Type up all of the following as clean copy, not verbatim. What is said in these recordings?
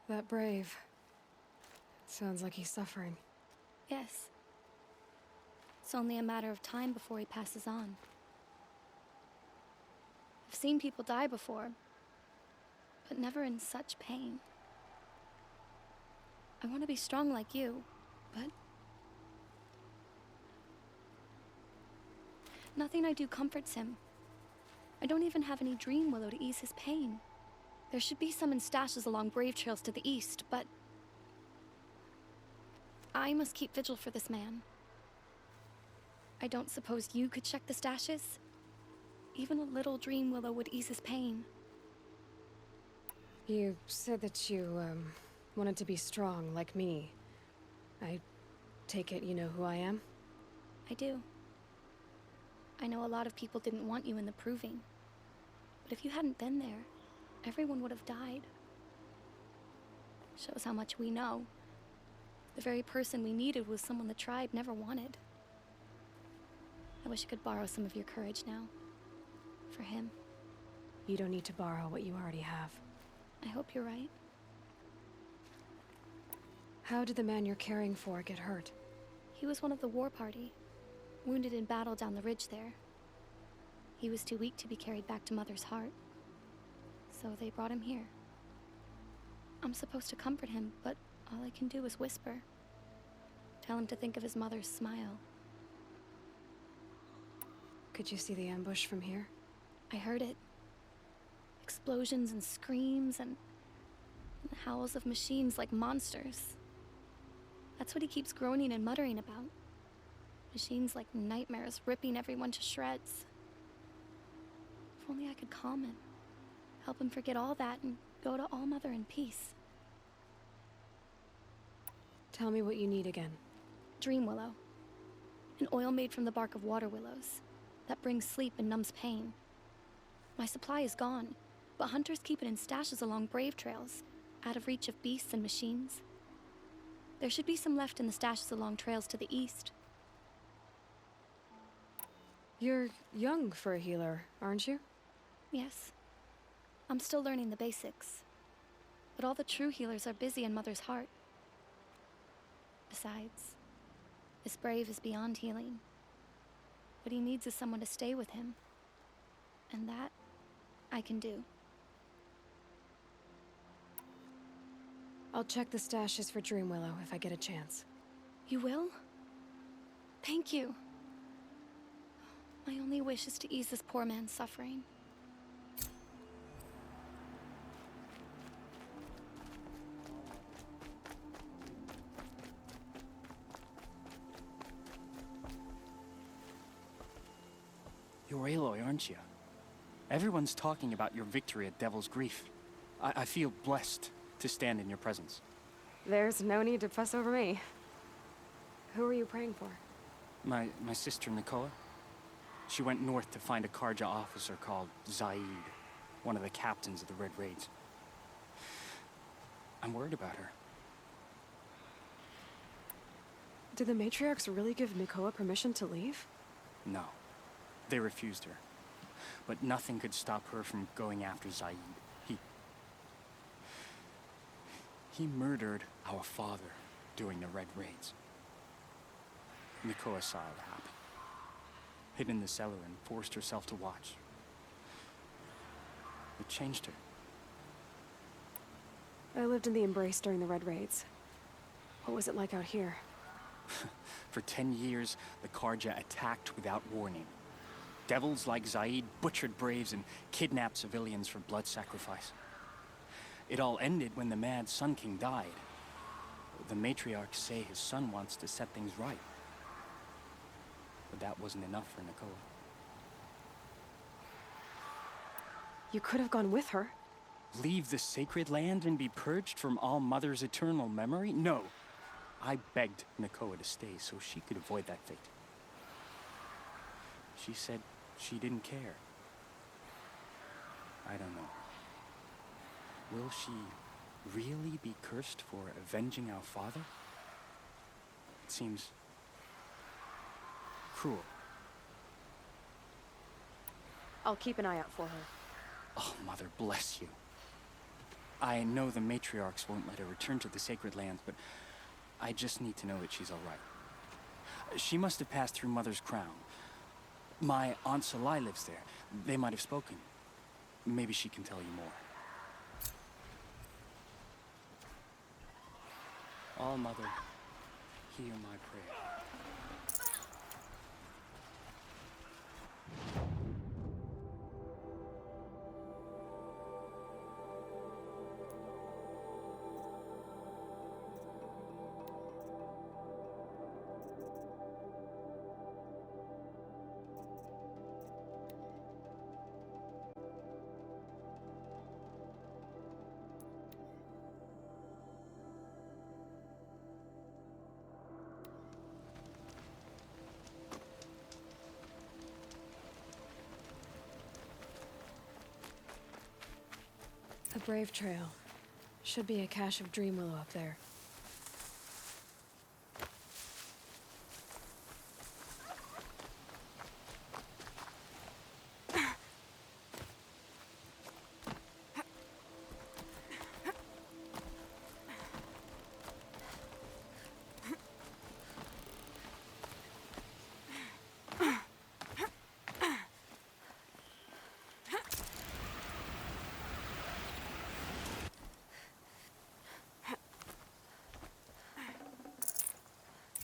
That brave. Sounds like he's suffering. Yes. It's only a matter of time before he passes on. I've seen people die before, but never in such pain. I want to be strong like you, but nothing I do comforts him. I don't even have any dream willow to ease his pain. There should be some in stashes along brave trails to the east, but I must keep vigil for this man. I don't suppose you could check the stashes? Even a little dream willow would ease his pain. You said that you, wanted to be strong, like me. I take it you know who I am? I do. I know a lot of people didn't want you in the proving. But if you hadn't been there, everyone would have died. Shows how much we know. The very person we needed was someone the tribe never wanted. I wish I could borrow some of your courage now. For him. You don't need to borrow what you already have. I hope you're right. How did the man you're caring for get hurt? He was one of the war party, wounded in battle down the ridge there. He was too weak to be carried back to Mother's heart. So they brought him here. I'm supposed to comfort him, but all I can do is whisper. Tell him to think of his mother's smile. Could you see the ambush from here? I heard it. Explosions and screams and howls of machines like monsters. That's what he keeps groaning and muttering about. Machines like nightmares ripping everyone to shreds. If only I could calm him. Help him forget all that and go to All Mother in peace. Tell me what you need again. Dream willow. An oil made from the bark of water willows that brings sleep and numbs pain. My supply is gone, but hunters keep it in stashes along brave trails, out of reach of beasts and machines. There should be some left in the stashes along trails to the east. You're young for a healer, aren't you? Yes. I'm still learning the basics. But all the true healers are busy in Mother's heart. Besides, this brave is beyond healing. What he needs is someone to stay with him. And that, I can do. I'll check the stashes for Dream Willow if I get a chance. You will? Thank you. My only wish is to ease this poor man's suffering. You're Aloy, aren't you? Everyone's talking about your victory at Devil's Grief. I feel blessed to stand in your presence. There's no need to fuss over me. Who are you praying for? My sister Nakoa? She went north to find a Karja officer called Zaid, one of the captains of the Red Raids. I'm worried about her. Did the matriarchs really give Nakoa permission to leave? No. They refused her. But nothing could stop her from going after Zaid. He murdered our father during the Red Raids. Nakoa saw it happen. Hid in the cellar and forced herself to watch. It changed her. I lived in the Embrace during the Red Raids. What was it like out here? For 10 years, the Karja attacked without warning. Devils like Zaid butchered braves and kidnapped civilians for blood sacrifice. It all ended when the mad Sun King died. The matriarchs say his son wants to set things right. But that wasn't enough for Nakoa. You could have gone with her. Leave the sacred land and be purged from All Mother's eternal memory? No. I begged Nakoa to stay so she could avoid that fate. She said she didn't care. I don't know. Will she really be cursed for avenging our father? It seems cruel. I'll keep an eye out for her. Oh, Mother bless you. I know the matriarchs won't let her return to the sacred lands, but I just need to know that she's all right. She must have passed through Mother's Crown. My Aunt Salai lives there. They might have spoken. Maybe she can tell you more. All-Mother, hear my prayer. The Brave Trail. Should be a cache of dream willow up there.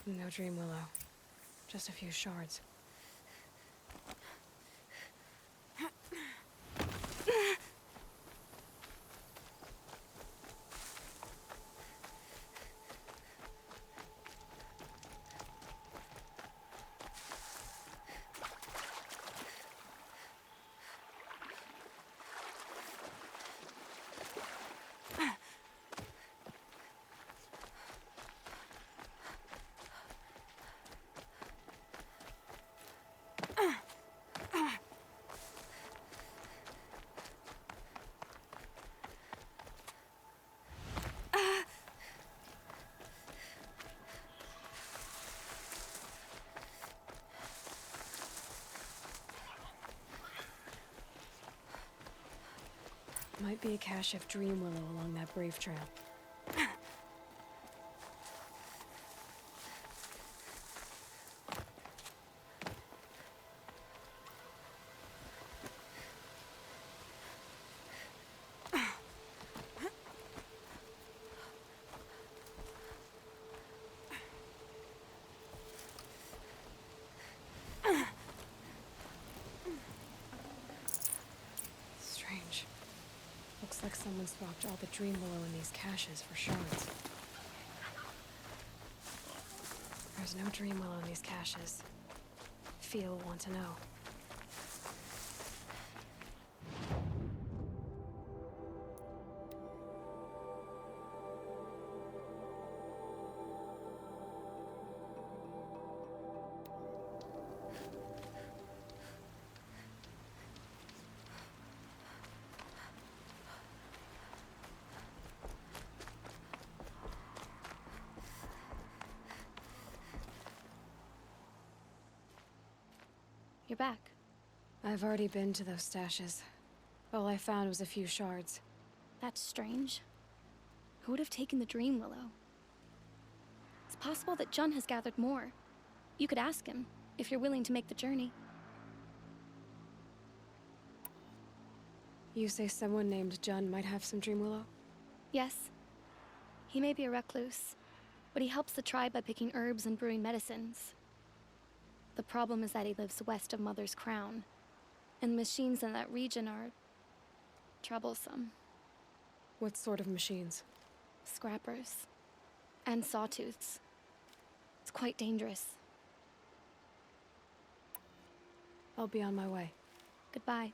No dream willow. Just a few shards. Might be a cache of dream willow along that Brave Trail. Strange. Looks like someone swapped all the dream willow in these caches for shards. There's no dream willow in these caches. Feel want to know. You're back. I've already been to those stashes. All I found was a few shards. That's strange. Who would have taken the dream willow? It's possible that Jun has gathered more. You could ask him, if you're willing to make the journey. You say someone named Jun might have some dream willow? Yes. He may be a recluse, but he helps the tribe by picking herbs and brewing medicines. The problem is that he lives west of Mother's Crown, and machines in that region are troublesome. What sort of machines? Scrappers. And sawtooths. It's quite dangerous. I'll be on my way. Goodbye.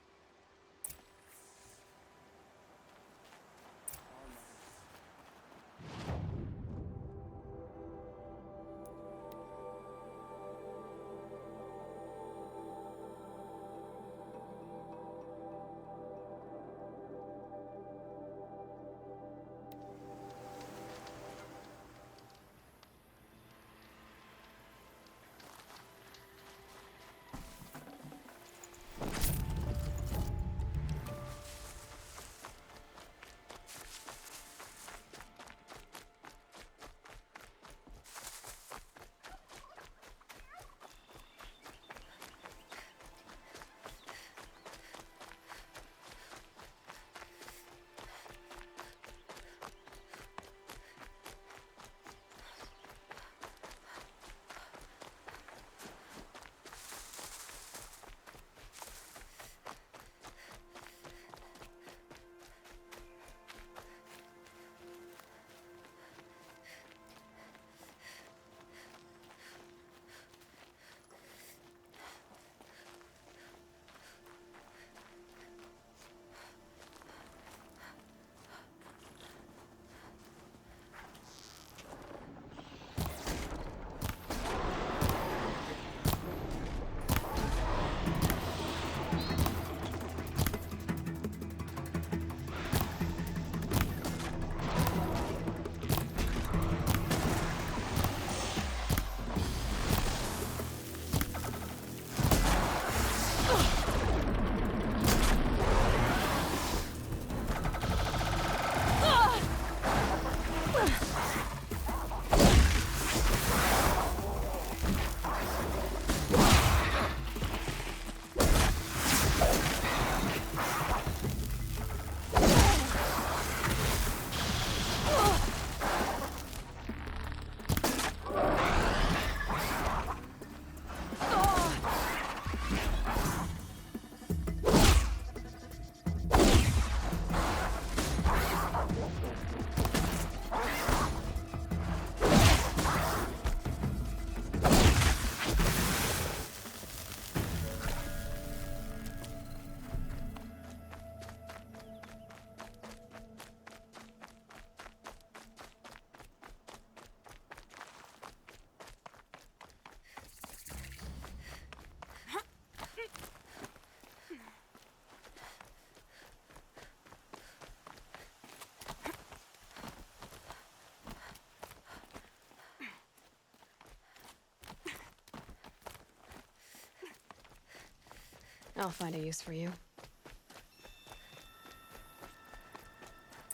I'll find a use for you.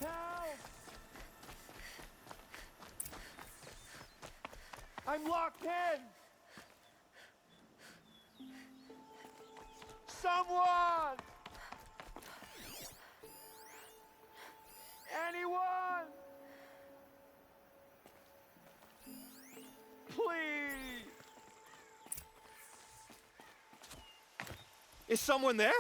Help! I'm locked in! Someone! Anyone! Please! Is someone there?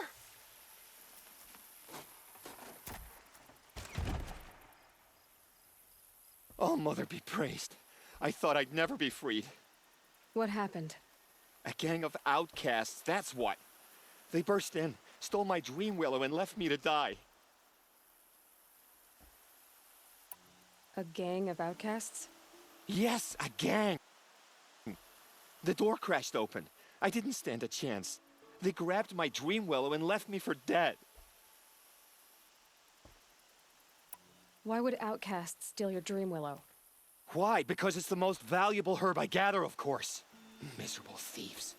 Oh, Mother be praised. I thought I'd never be freed. What happened? A gang of outcasts, that's what. They burst in, stole my dream willow, and left me to die. A gang of outcasts? Yes, a gang. The door crashed open. I didn't stand a chance. They grabbed my dream willow and left me for dead. Why would outcasts steal your dream willow? Why? Because it's the most valuable herb I gather, of course. Miserable thieves.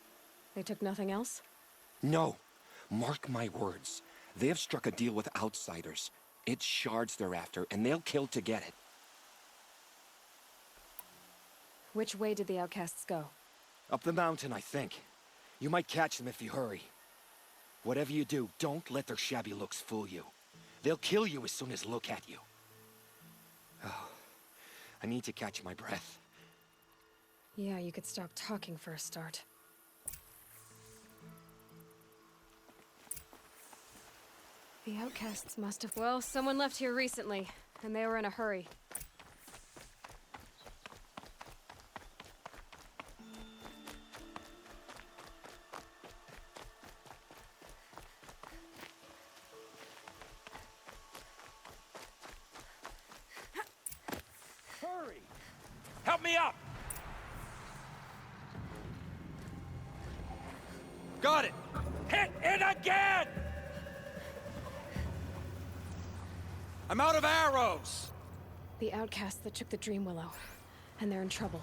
They took nothing else? No. Mark my words. They have struck a deal with outsiders. It's shards they're after, and they'll kill to get it. Which way did the outcasts go? Up the mountain, I think. You might catch them if you hurry. Whatever you do, don't let their shabby looks fool you. They'll kill you as soon as look at you. Oh, I need to catch my breath. Yeah, you could stop talking for a start. The outcasts must have... Well, someone left here recently, and they were in a hurry. Hurry! Help me up! Got it! Hit it again! I'm out of arrows! The outcasts that took the dream willow, and they're in trouble.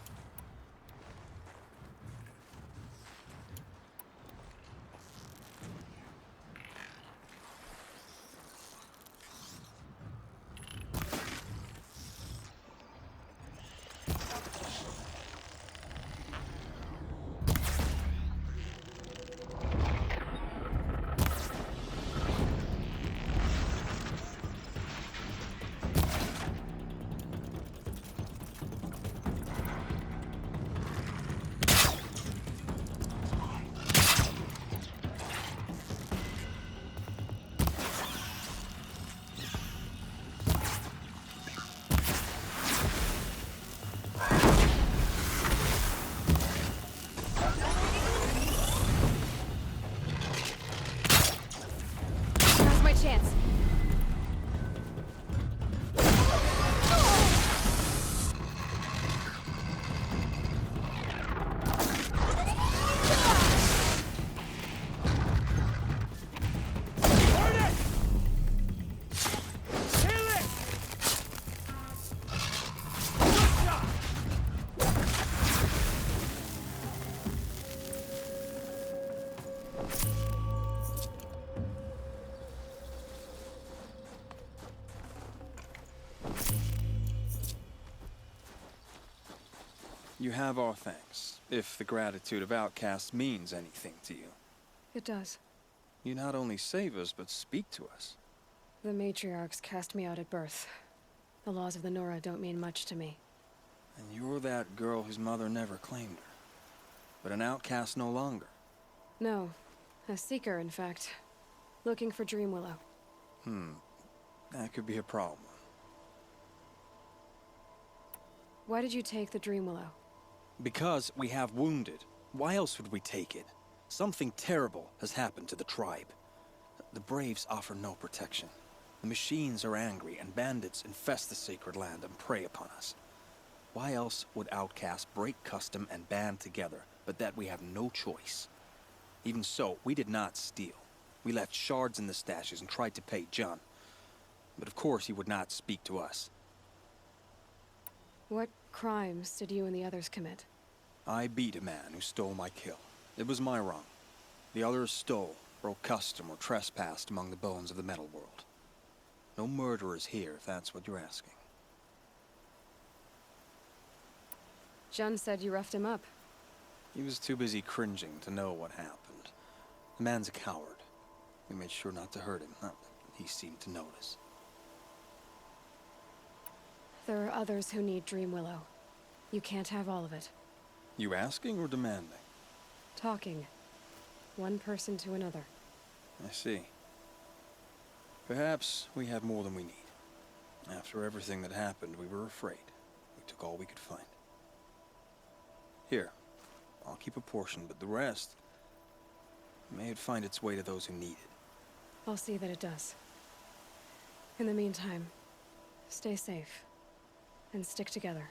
Now's my chance. Burn it! Kill it! Good shot! You have our thanks, if the gratitude of outcasts means anything to you. It does. You not only save us, but speak to us. The matriarchs cast me out at birth. The laws of the Nora don't mean much to me. And you're that girl whose mother never claimed her. But an outcast no longer. No. A seeker, in fact. Looking for Dream Willow. That could be a problem. Why did you take the Dream Willow? Because we have wounded. Why else would we take it? Something terrible has happened to the tribe. The Braves offer no protection. The machines are angry, and bandits infest the sacred land and prey upon us. Why else would outcasts break custom and band together, but that we have no choice? Even so, we did not steal. We left shards in the stashes and tried to pay John. But of course he would not speak to us. What crimes did you and the others commit? I beat a man who stole my kill. It was my wrong. The others stole, broke custom, or trespassed among the bones of the metal world. No murderers here, if that's what you're asking. Jun said you roughed him up. He was too busy cringing to know what happened. The man's a coward. We made sure not to hurt him. Not that he seemed to notice. There are others who need Dream Willow. You can't have all of it. You asking or demanding? Talking. One person to another. I see. Perhaps we have more than we need. After everything that happened, we were afraid. We took all we could find. Here, I'll keep a portion, but the rest... may it find its way to those who need it. I'll see that it does. In the meantime, stay safe. And stick together.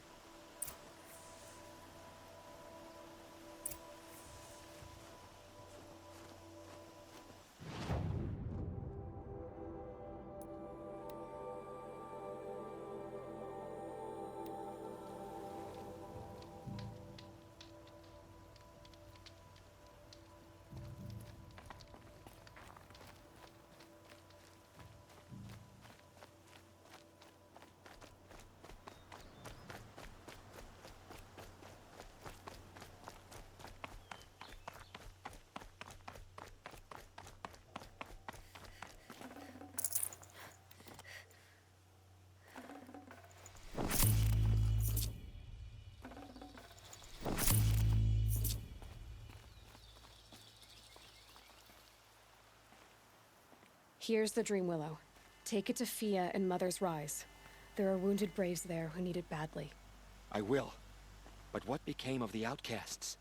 Here's the Dream Willow. Take it to Fia and Mother's Rise. There are wounded braves there who need it badly. I will. But what became of the outcasts?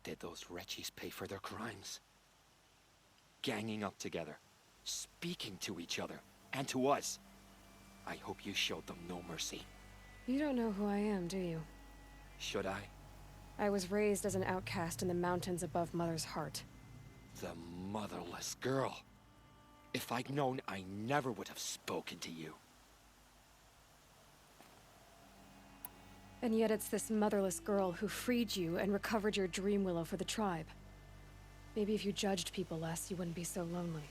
Did those wretches pay for their crimes? Ganging up together, speaking to each other, and to us. I hope you showed them no mercy. You don't know who I am, do you? Should I? I was raised as an outcast in the mountains above Mother's heart. The motherless girl. If I'd known, I never would have spoken to you. And yet it's this motherless girl who freed you and recovered your Dream Willow for the tribe. Maybe if you judged people less, you wouldn't be so lonely.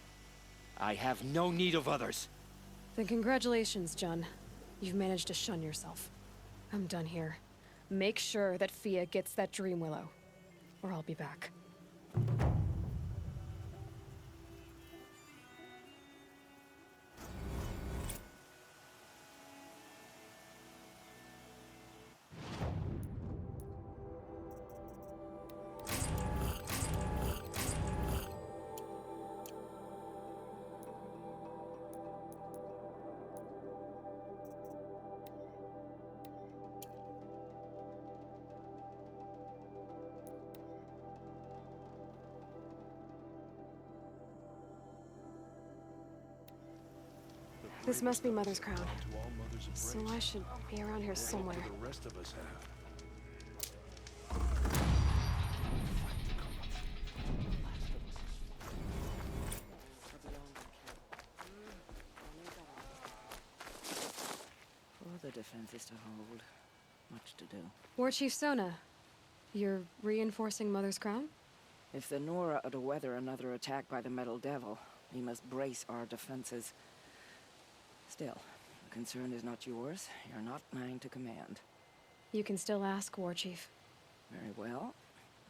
I have no need of others. Then congratulations, Jun. You've managed to shun yourself. I'm done here. Make sure that Fia gets that Dream Willow, or I'll be back. This must be Mother's crown. So I should be around here somewhere. The rest of us have. All the defenses to hold. Much to do. War Chief Sona, you're reinforcing Mother's crown? If the Nora are to weather another attack by the Metal Devil, we must brace our defenses. Still, the concern is not yours. You're not mine to command. You can still ask, War Chief. Very well.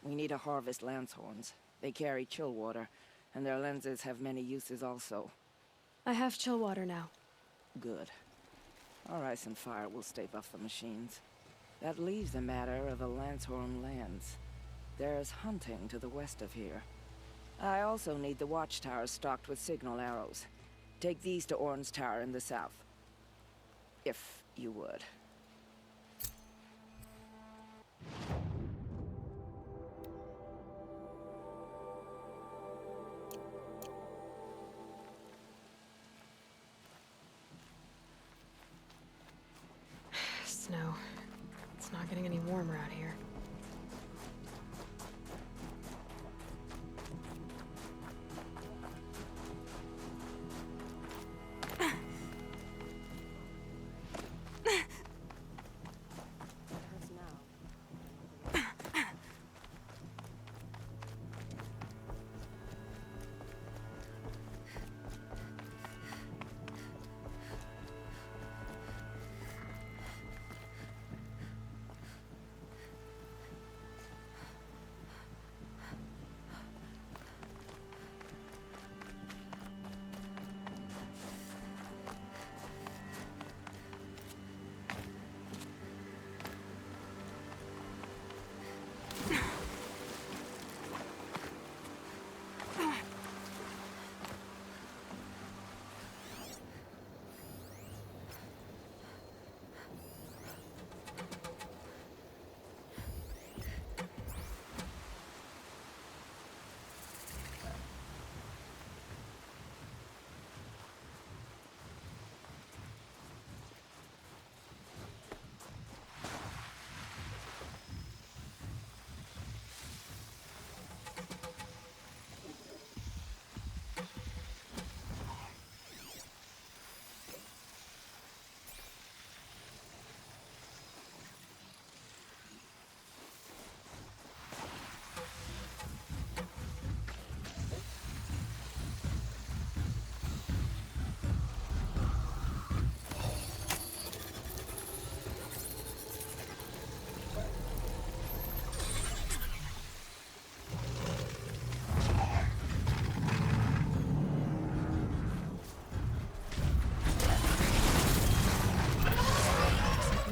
We need to harvest Lancehorns. They carry chill water, and their lenses have many uses also. I have chill water now. Good. Our ice and fire will stave off the machines. That leaves the matter of the Lancehorn lands. There's hunting to the west of here. I also need the watchtowers stocked with signal arrows. Take these to Orn's Tower in the south. If you would. Snow. It's not getting any warmer out here.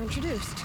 introduced.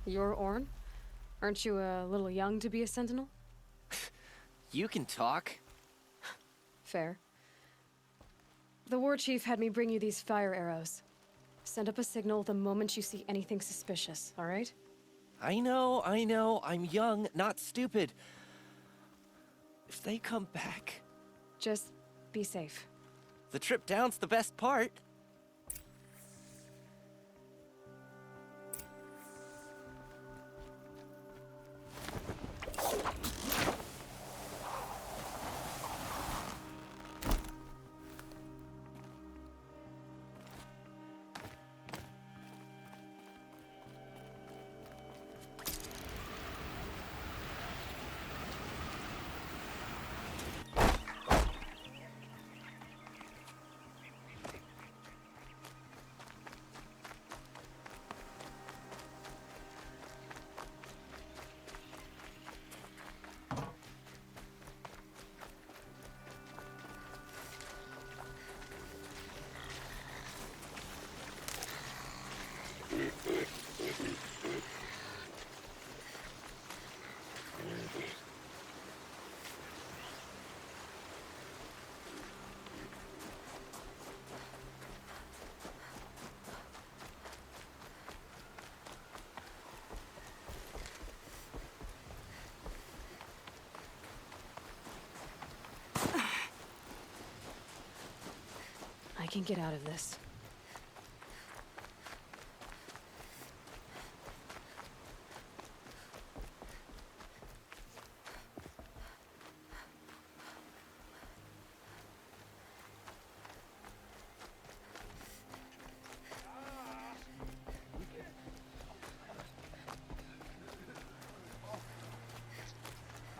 You're Orn? Aren't you a little young to be a sentinel? You can talk. Fair. The war chief had me bring you these fire arrows. Send up a signal the moment you see anything suspicious, all right? I know. I'm young, not stupid. If they come back... Just be safe. The trip down's the best part. I can get out of this.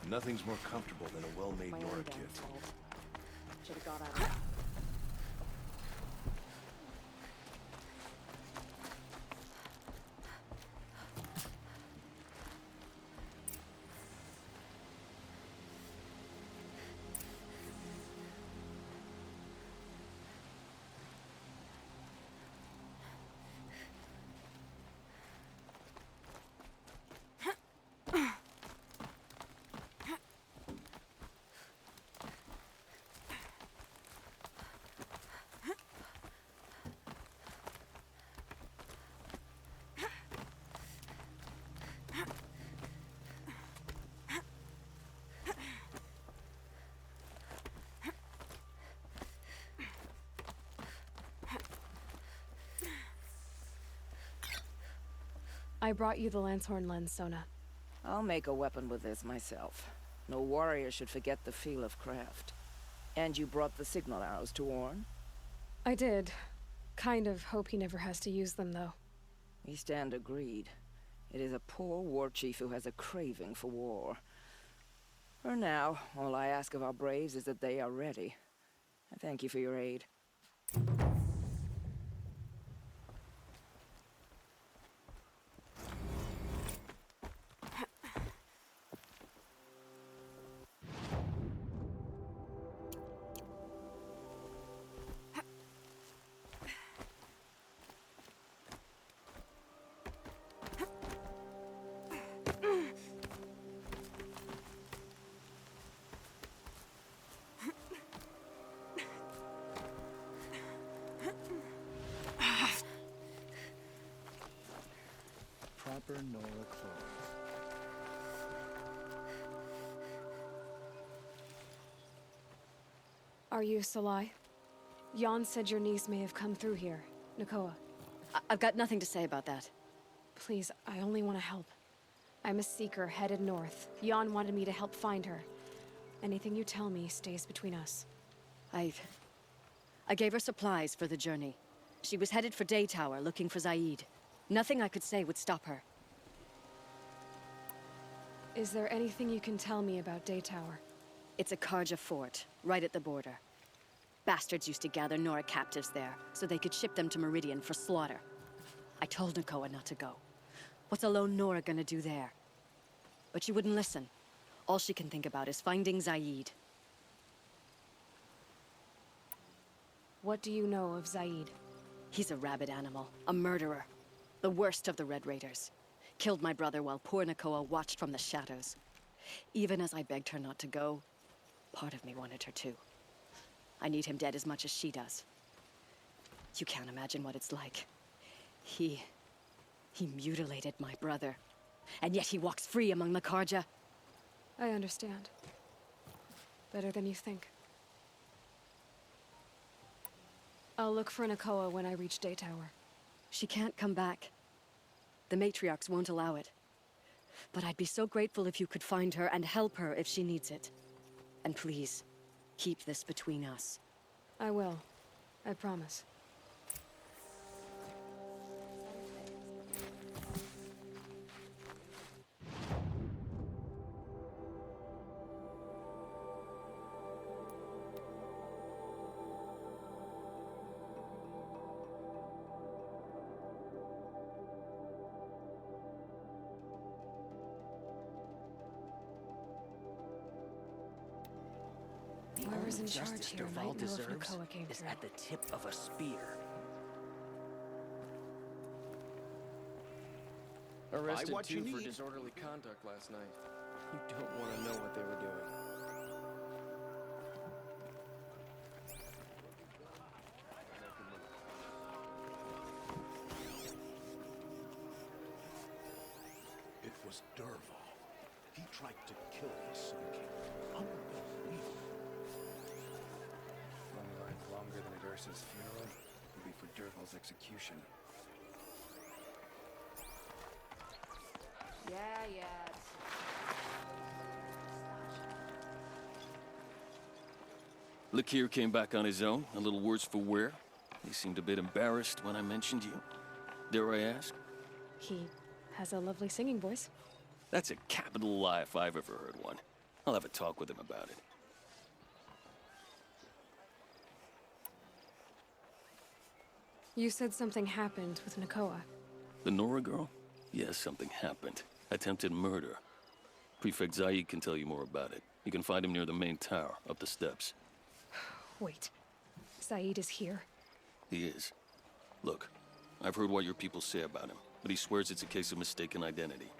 Nothing's more comfortable than a well-made My door own kit. damn fault. Should have got out of that. I brought you the Lancehorn lens, Sona. I'll make a weapon with this myself. No warrior should forget the feel of craft. And you brought the signal arrows to Orn? I did. Kind of hope he never has to use them, though. We stand agreed. It is a poor war chief who has a craving for war. For now, all I ask of our braves is that they are ready. I thank you for your aid. Proper Nora clothes. Are you Salai? Jan said your niece may have come through here. Nakoa. I've got nothing to say about that. Please, I only want to help. I'm a seeker headed north. Jan wanted me to help find her. Anything you tell me stays between us. I gave her supplies for the journey. She was headed for Day Tower looking for Zaid. Nothing I could say would stop her. Is there anything you can tell me about Day Tower? It's a Karja fort, right at the border. Bastards used to gather Nora captives there, so they could ship them to Meridian for slaughter. I told Nakoa not to go. What's a lone Nora gonna do there? But she wouldn't listen. All she can think about is finding Zaid. What do you know of Zaid? He's a rabid animal, a murderer. The worst of the Red Raiders. Killed my brother while poor Nakoa watched from the shadows. Even as I begged her not to go, part of me wanted her to. I need him dead as much as she does. You can't imagine what it's like. He mutilated my brother. And yet he walks free among the Karja. I understand. Better than you think. I'll look for Nakoa when I reach Day Tower. She can't come back. The matriarchs won't allow it. But I'd be so grateful if you could find her and help her if she needs it. And please, keep this between us. I will. I promise. Whoever's in charge here might know if Nakoa came through. At the tip of a spear. Arrested what you two for need. disorderly conduct last night. You don't want to know what they were doing. It was Dervahl. He tried to kill the Sun King. Unbelievable. Only lines longer than at Ursa's funeral will be for Dervahl's execution. Yeah. Lakir came back on his own, a little worse for wear. He seemed a bit embarrassed when I mentioned you. Dare I ask? He has a lovely singing voice. That's a capital lie if I've ever heard one. I'll have a talk with him about it. You said something happened with Nakoa. The Nora girl? Yes, something happened. Attempted murder. Prefect Zaid can tell you more about it. You can find him near the main tower, up the steps. Wait. Zaid is here. He is. Look, I've heard what your people say about him, but he swears it's a case of mistaken identity.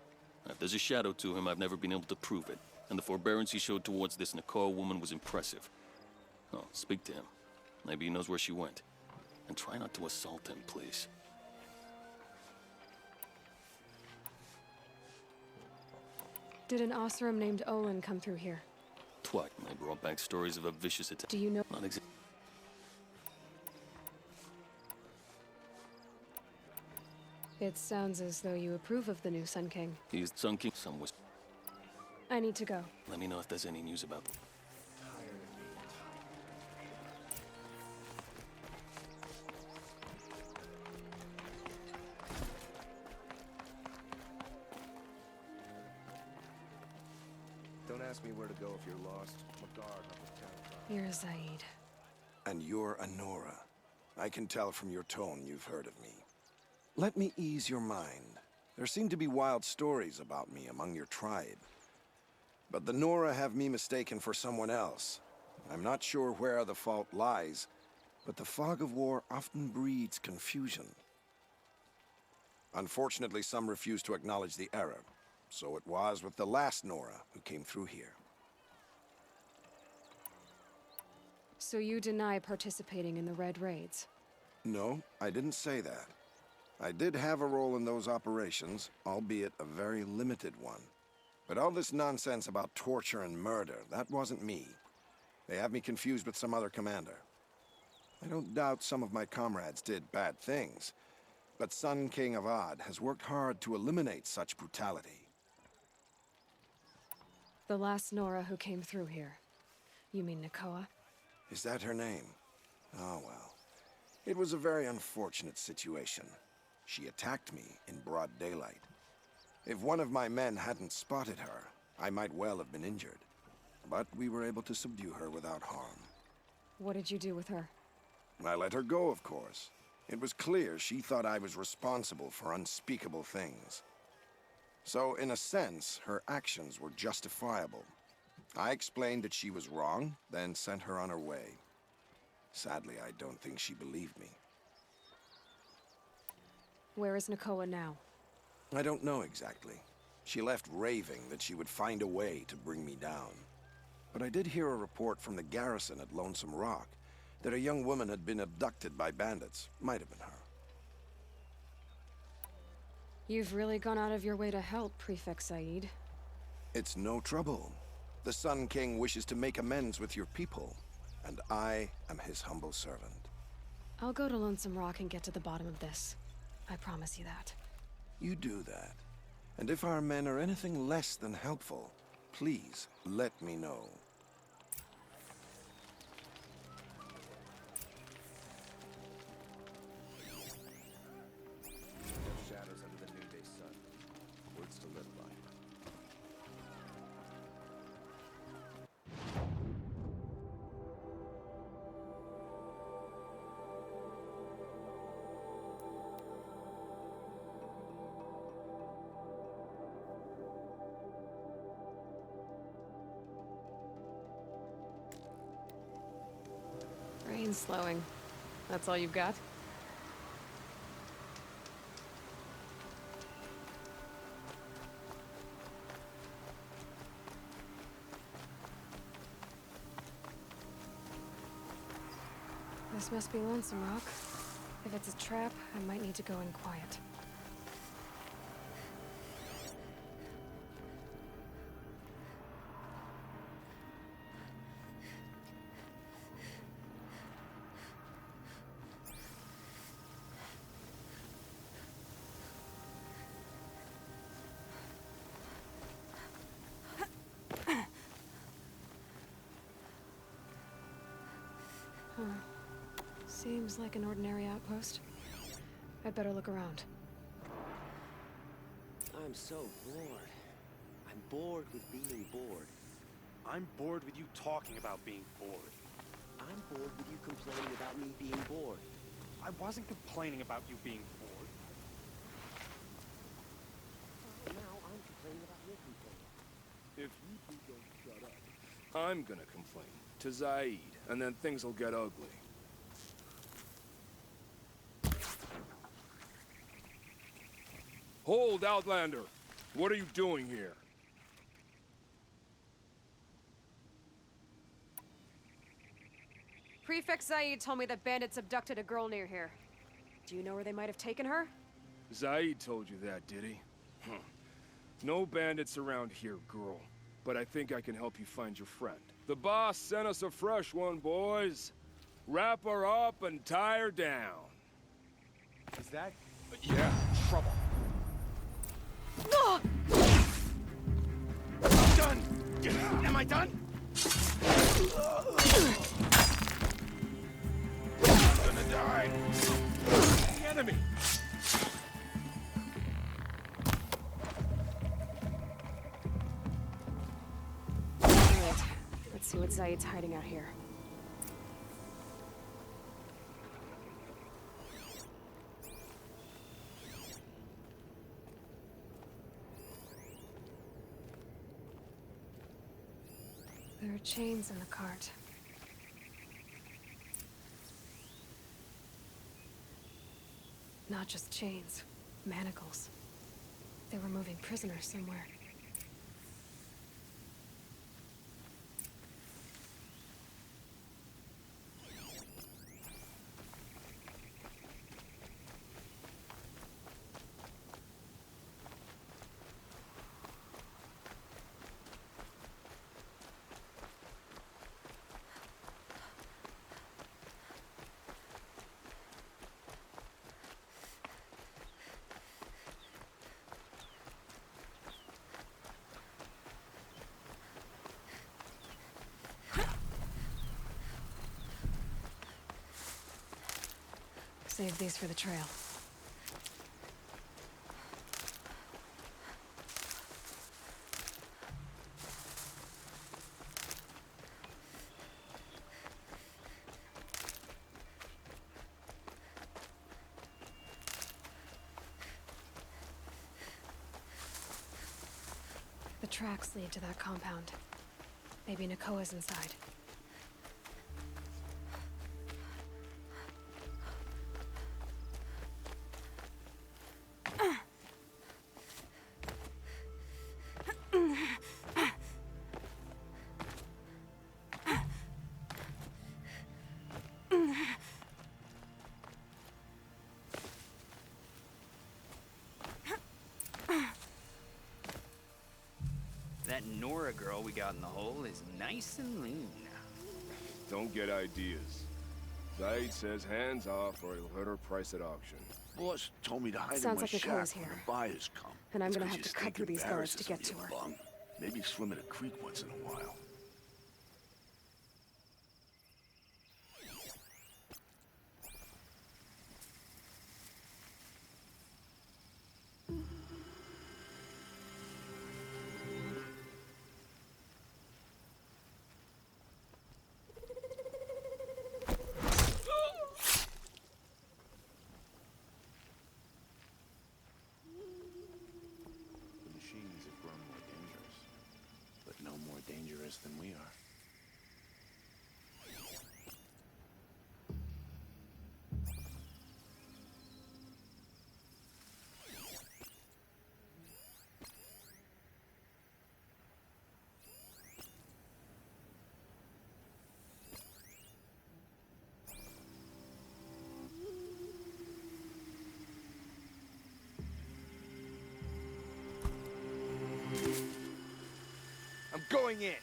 If there's a shadow to him, I've never been able to prove it, and the forbearance he showed towards this Nakoa woman was impressive. Oh, speak to him. Maybe he knows where she went. And try not to assault him, please. Did an Oseram named Olin come through here? Twat, I brought back stories of a vicious attack. Do you know? Not exactly. It sounds as though you approve of the new Sun King. He's Sun King. Some was. I need to go. Let me know if there's any news about them. Don't ask me where to go if you're lost. I'm a guard up at town. You're Zaid. And you're Anora. I can tell from your tone you've heard of me. Let me ease your mind. There seem to be wild stories about me among your tribe. But the Nora have me mistaken for someone else. I'm not sure where the fault lies, but the fog of war often breeds confusion. Unfortunately, some refuse to acknowledge the error. So it was with the last Nora who came through here. So you deny participating in the Red Raids? No, I didn't say that. I did have a role in those operations, albeit a very limited one. But all this nonsense about torture and murder, that wasn't me. They have me confused with some other commander. I don't doubt some of my comrades did bad things, but Sun King Avad has worked hard to eliminate such brutality. The last Nora who came through here. You mean Nakoa? Is that her name? Oh well. It was a very unfortunate situation. She attacked me in broad daylight. If one of my men hadn't spotted her, I might well have been injured. But we were able to subdue her without harm. What did you do with her? I let her go, of course. It was clear she thought I was responsible for unspeakable things. So, in a sense, her actions were justifiable. I explained that she was wrong, then sent her on her way. Sadly, I don't think she believed me. Where is Nakoa now? I don't know exactly. She left raving that she would find a way to bring me down. But I did hear a report from the garrison at Lonesome Rock that a young woman had been abducted by bandits. Might have been her. You've really gone out of your way to help, Prefect Said. It's no trouble. The Sun King wishes to make amends with your people, and I am his humble servant. I'll go to Lonesome Rock and get to the bottom of this. I promise you that. You do that. And if our men are anything less than helpful, please let me know. No shadows under the noonday sun. Words to live by. Rain's slowing. That's all you've got? This must be Lonesome Rock. If it's a trap, I might need to go in quiet. Seems like an ordinary outpost. I'd better look around. I'm so bored. I'm bored with being bored. I'm bored with you talking about being bored. I'm bored with you complaining about me being bored. I wasn't complaining about you being bored. Now I'm complaining about your complaining. If you two don't shut up, I'm gonna complain to Zaid, and then things will get ugly. Hold, Outlander! What are you doing here? Prefect Zaid told me that bandits abducted a girl near here. Do you know where they might have taken her? Zaid told you that, did he? Huh. No bandits around here, girl. But I think I can help you find your friend. The boss sent us a fresh one, boys. Wrap her up and tie her down. Is that... Yeah, trouble. I'm done! Am I done? I'm gonna die! The enemy! Let's see what Zaid's hiding out here. There are chains in the cart. Not just chains, manacles. They were moving prisoners somewhere. Save these for the trail. The tracks lead to that compound. Maybe Nakoa's inside. That Nora girl we got in the hole is nice and lean. Don't get ideas. Zaid says hands off or he'll hurt her price at auction. Boss told me to hide Sounds in my like Nakoa's shack when here. the buyers come. And I'm It's gonna 'cause have you to cut stink through these guards to embarrasses get me, to her. bum. Maybe swim in a creek once in a while. The machines have grown more dangerous, but no more dangerous than we are. I'm going in.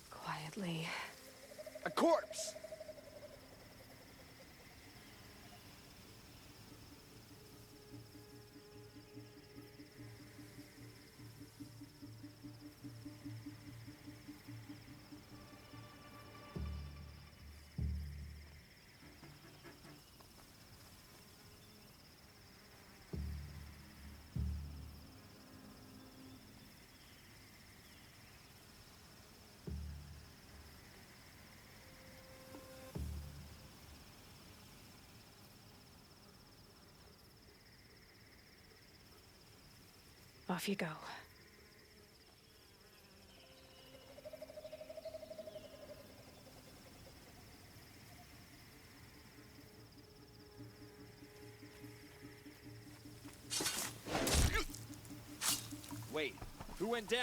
Quietly. A corpse! Off you go. Wait, who went down?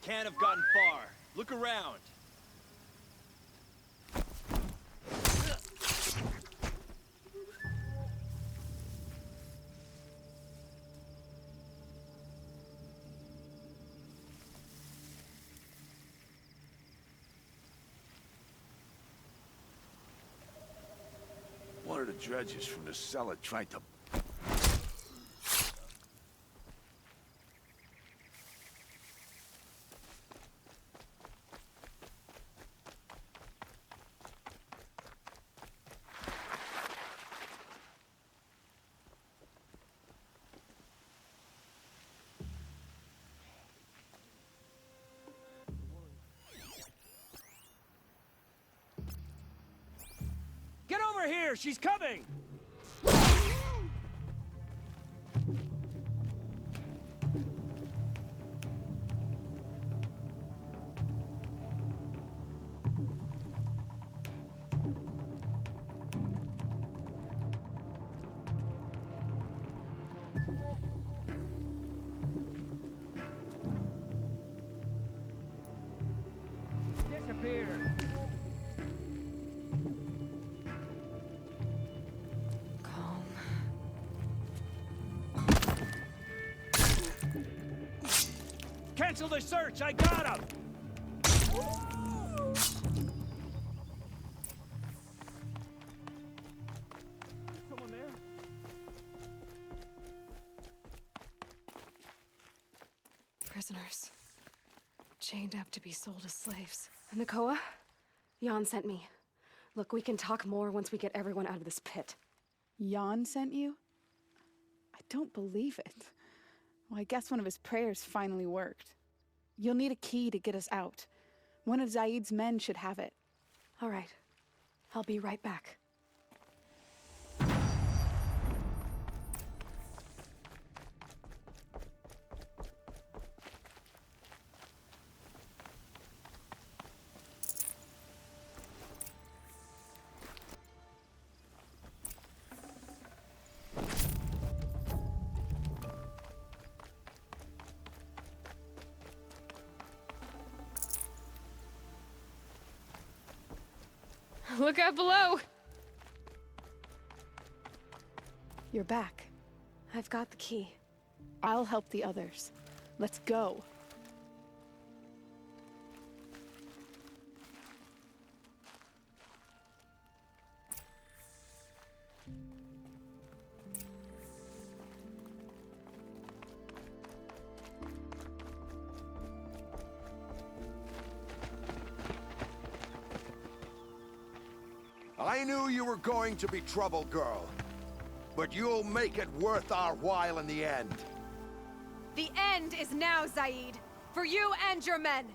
Can't have gotten far. Look around. pair of dredges from the cellar tried to... Get over here! She's coming! Disappear! Cancel the search! I got him! Someone there? Prisoners. Chained up to be sold as slaves. Nakoa? Jan sent me. Look, we can talk more once we get everyone out of this pit. Jan sent you? I don't believe it. Well, I guess one of his prayers finally worked. You'll need a key to get us out. One of Zaid's men should have it. All right. I'll be right back. Look out below! You're back. I've got the key. I'll help the others. Let's go. I knew you were going to be trouble, girl. But you'll make it worth our while in the end. The end is now, Zaid! For you and your men!